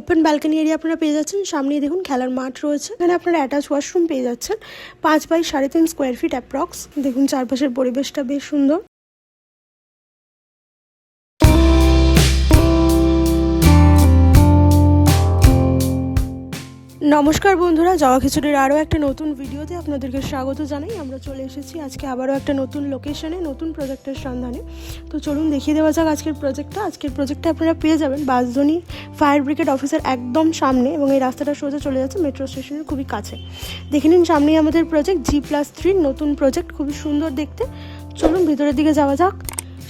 Open balcony area আপনারা পেয়ে যাচ্ছেন। সামনেই দেখুন খেলার মাঠ রয়েছে, এখানে আপনারা অ্যাটাচ ওয়াশরুম পেয়ে যাচ্ছেন 5 বাই 3.5 স্কোয়ার ফিট অ্যাপ্রক্স। দেখুন চারপাশের পরিবেশটা বেশ সুন্দর। নমস্কার বন্ধুরা, জবা খিচুড়ির আরও একটা নতুন ভিডিওতে আপনাদেরকে স্বাগত জানাই। আমরা চলে এসেছি আজকে আবারও একটা নতুন লোকেশনে, নতুন প্রজেক্টের সন্ধানে। তো চলুন দেখিয়ে দেওয়া যাক আজকের প্রজেক্টটা আপনারা পেয়ে যাবেন বাঁশদ্রোণী ফায়ার ব্রিগেড অফিসের একদম সামনে, এবং এই রাস্তাটা সোজা চলে যাচ্ছে মেট্রো স্টেশনের খুবই কাছে। দেখে নিন সামনেই আমাদের প্রজেক্ট G+3 নতুন প্রজেক্ট, খুবই সুন্দর দেখতে। চলুন ভিতরের দিকে যাওয়া যাক।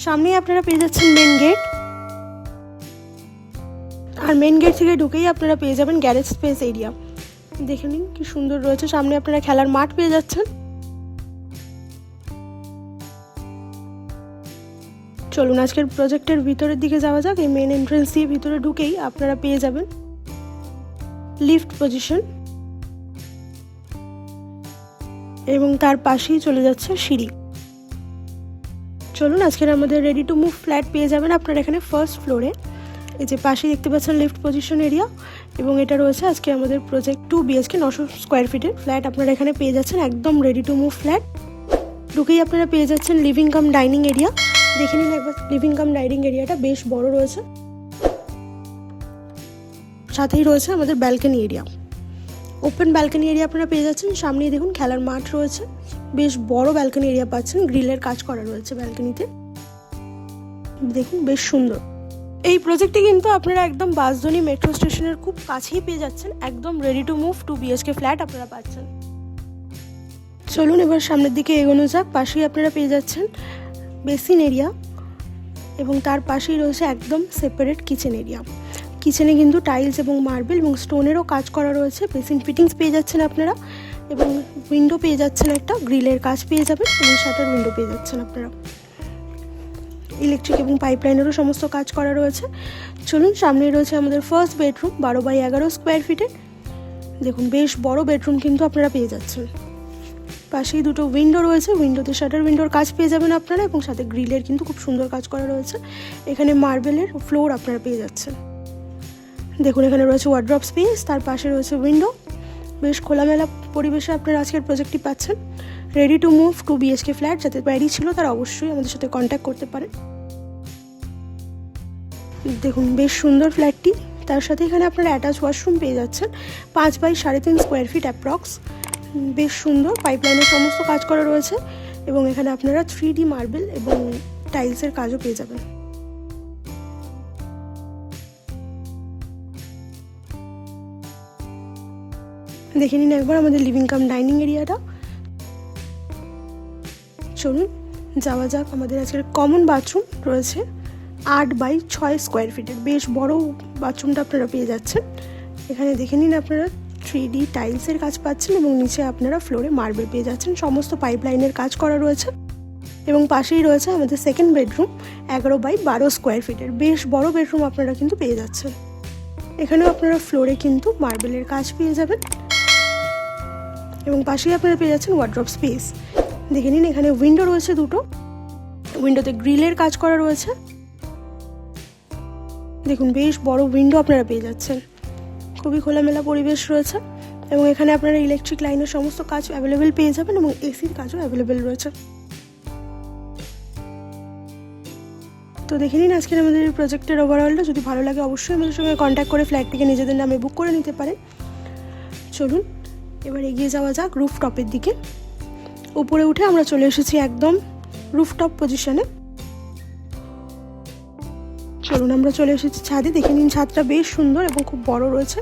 সামনেই আপনারা পেয়ে যাচ্ছেন মেন গেট, আর মেন গেট থেকে ঢুকেই আপনারা পেয়ে যাবেন গ্যারেজ স্পেস এরিয়া। দেখে নিন কি সুন্দর রয়েছে। সামনে আপনারা খেলার মাঠ পেয়ে যাচ্ছেন। চলুন আজকের প্রজেক্টের ভিতরের দিকে যাওয়া যাক। এই মেন এন্ট্রেন্স দিয়ে ভিতরে ঢুকেই আপনারা পেয়ে যাবেন লিফট পজিশন, এবং তার পাশেই চলে যাচ্ছে সিঁড়ি। চলুন আজকের আমাদের রেডি টু মুভ ফ্ল্যাট পেয়ে যাবেন আপনারা এখানে ফার্স্ট ফ্লোরে। এই যে পাশে দেখতে পাচ্ছেন লিফট পজিশন এরিয়া, এবং এটা রয়েছে আজকে আমাদের প্রজেক্ট 2 BHK 900 স্কোয়ার ফিটের ফ্ল্যাট আপনারা এখানে পেয়ে যাচ্ছেন, একদম রেডি টু মুভ ফ্ল্যাট। ঢুকেই আপনারা পেয়ে যাচ্ছেন লিভিং কাম ডাইনিং এরিয়া। দেখে নিন একবার, লিভিং কাম ডাইনিং এরিয়াটা বেশ বড় রয়েছে। সাথেই রয়েছে আমাদের balcony area, open balcony area আপনারা পেয়ে যাচ্ছেন। সামনেই দেখুন খেলার মাঠ রয়েছে, বেশ বড় ব্যালকনি এরিয়া পাচ্ছেন, গ্রিলের কাজ করা রয়েছে ব্যালকনিতে। দেখুন বেশ সুন্দর। এই প্রজেক্টটি কিন্তু আপনারা একদম বাঁশদ্রোণী মেট্রো স্টেশনের খুব কাছেই পেয়ে যাচ্ছেন, একদম ready to move 2 BHK flat আপনারা পাচ্ছেন। চলুন এবার সামনের দিকে এগোনো যাক। পাশেই আপনারা পেয়ে যাচ্ছেন বেসিন এরিয়া, এবং তার পাশেই রয়েছে একদম সেপারেট কিচেন এরিয়া। কিচেনে কিন্তু টাইলস এবং মার্বেল এবং স্টোনেরও কাজ করা রয়েছে। বেসিন ফিটিংস পেয়ে যাচ্ছেন আপনারা, এবং উইন্ডো পেয়ে যাচ্ছেন, একটা গ্রিলের কাজ পেয়ে যাবেন, এবং শাটার উইন্ডো পেয়ে যাচ্ছেন আপনারা। ইলেকট্রিক এবং পাইপলাইনেরও সমস্ত কাজ করা রয়েছে। চলুন সামনেই রয়েছে আমাদের ফার্স্ট বেডরুম 12 বাই 11 স্কোয়ার ফিটের। দেখুন বেশ বড় বেডরুম কিন্তু আপনারা পেয়ে যাচ্ছেন। পাশেই দুটো উইন্ডো রয়েছে, উইন্ডোতে শাটার উইন্ডোর কাজ পেয়ে যাবেন আপনারা, এবং সাথে গ্রিলের কিন্তু খুব সুন্দর কাজ করা রয়েছে। এখানে মার্বেলের ফ্লোর আপনারা পেয়ে যাচ্ছেন। দেখুন এখানে রয়েছে ওয়ার্ড্রপ স্পেস, তার পাশে রয়েছে উইন্ডো। বেশ খোলামেলা পরিবেশে আপনারা আজকের প্রজেক্টটি পাচ্ছেন। Ready to move 2 BHK flat. যাতে বাড়ি ছিল তারা অবশ্যই আমাদের সাথে কন্ট্যাক্ট করতে পারেন। দেখুন বেশ সুন্দর ফ্ল্যাটটি, তার সাথে এখানে আপনারা অ্যাটাচ ওয়াশরুম পেয়ে যাচ্ছেন 5 বাই 3.5 স্কোয়ার ফিট অ্যাপ্রক্স। বেশ সুন্দর, পাইপলাইনের সমস্ত কাজ করা রয়েছে, এবং এখানে আপনারা 3D মার্বেল এবং টাইলসের কাজও পেয়ে যাবেন। দেখে নিন একবার আমাদের লিভিং কাম ডাইনিং এরিয়াটা। চলুন যাওয়া যাক। আমাদের আজকের কমন বাথরুম রয়েছে 8 বাই 6 স্কোয়ার ফিটের, বেশ বড় বাথরুমটা আপনারা পেয়ে যাচ্ছেন। এখানে দেখে নিন আপনারা 3D টাইলসের কাজ পাচ্ছেন, এবং নিচে আপনারা ফ্লোরে মার্বেল পেয়ে যাচ্ছেন। সমস্ত পাইপলাইনের কাজ করা রয়েছে, এবং পাশেই রয়েছে আমাদের সেকেন্ড বেডরুম 11 বাই 12 স্কোয়ার ফিটের, বেশ বড় বেডরুম আপনারা কিন্তু পেয়ে যাচ্ছেন। এখানেও আপনারা ফ্লোরে কিন্তু মার্বেলের কাজ পেয়ে যাবেন, এবং পাশেই আপনারা পেয়ে যাচ্ছেন ওয়ার্ড্রপ স্পেস। দেখে নিন এখানে উইন্ডো রয়েছে দুটো, উইন্ডোতে গ্রিলের কাজ করা রয়েছে। দেখুন বেশ বড় উইন্ডো আপনারা পেয়ে যাচ্ছেন, খুবই খোলামেলা পরিবেশ রয়েছে, এবং এখানে আপনারা ইলেকট্রিক লাইনের সমস্ত কাজ অ্যাভেলেবেল পেয়ে যাবেন, এবং এসির কাজও অ্যাভেলেবেল রয়েছে। তো দেখে নিন আজকের আমাদের এই প্রজেক্টের ওভারঅলটা। যদি ভালো লাগে অবশ্যই আমাদের সঙ্গে কন্ট্যাক্ট করে ফ্ল্যাটটিকে নিজেদের নামে বুক করে নিতে পারেন। চলুন এবার এগিয়ে যাওয়া যাক রুফটপের দিকে। উপরে উঠে আমরা চলে এসেছি একদম রুফটপ পজিশনে। চলুন আমরা চলে এসেছি ছাদে। দেখে নিন ছাদটা বেশ সুন্দর এবং খুব বড় রয়েছে।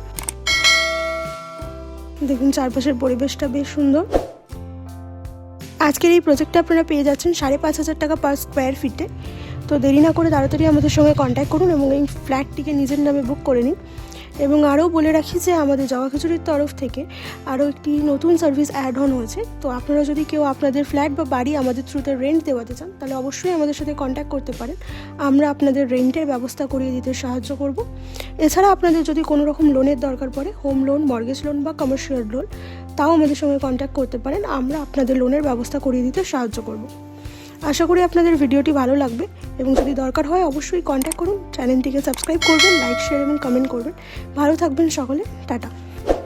দেখুন চারপাশের পরিবেশটা বেশ সুন্দর। আজকের এই প্রজেক্টটা আপনারা পেয়ে যাচ্ছেন 5,500 টাকা পার স্কোয়ার ফিটে। তো দেরি না করে তাড়াতাড়ি আমাদের সঙ্গে কন্ট্যাক্ট করুন, এবং এই ফ্ল্যাটটিকে নিজের নামে বুক করে নিন। এবং আরও বলে রাখি যে আমাদের জবা খিচুড়ির তরফ থেকে আরও একটি নতুন সার্ভিস অ্যাড অন হয়েছে। তো আপনারা যদি কেউ আপনাদের ফ্ল্যাট বা বাড়ি আমাদের থ্রুতে রেন্ট দেওয়াতে চান, তাহলে অবশ্যই আমাদের সাথে কন্ট্যাক্ট করতে পারেন। আমরা আপনাদের রেন্টের ব্যবস্থা করিয়ে দিতে সাহায্য করব। এছাড়া আপনাদের যদি কোনো রকম লোনের দরকার পড়ে, হোম লোন, মর্গেজ লোন বা কমার্শিয়াল লোন, তাও আমাদের সঙ্গে কন্ট্যাক্ট করতে পারেন। আমরা আপনাদের লোনের ব্যবস্থা করিয়ে দিতে সাহায্য করব। আশা করি আপনাদের ভিডিওটি ভালো লাগবে এবং যদি দরকার হয় অবশ্যই কন্ট্যাক্ট করুন। চ্যানেলটিকে সাবস্ক্রাইব করবেন, লাইক শেয়ার এবং কমেন্ট করবেন। ভালো থাকবেন সকলে, টাটা।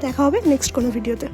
দেখা হবে নেক্সট কোনো ভিডিওতে।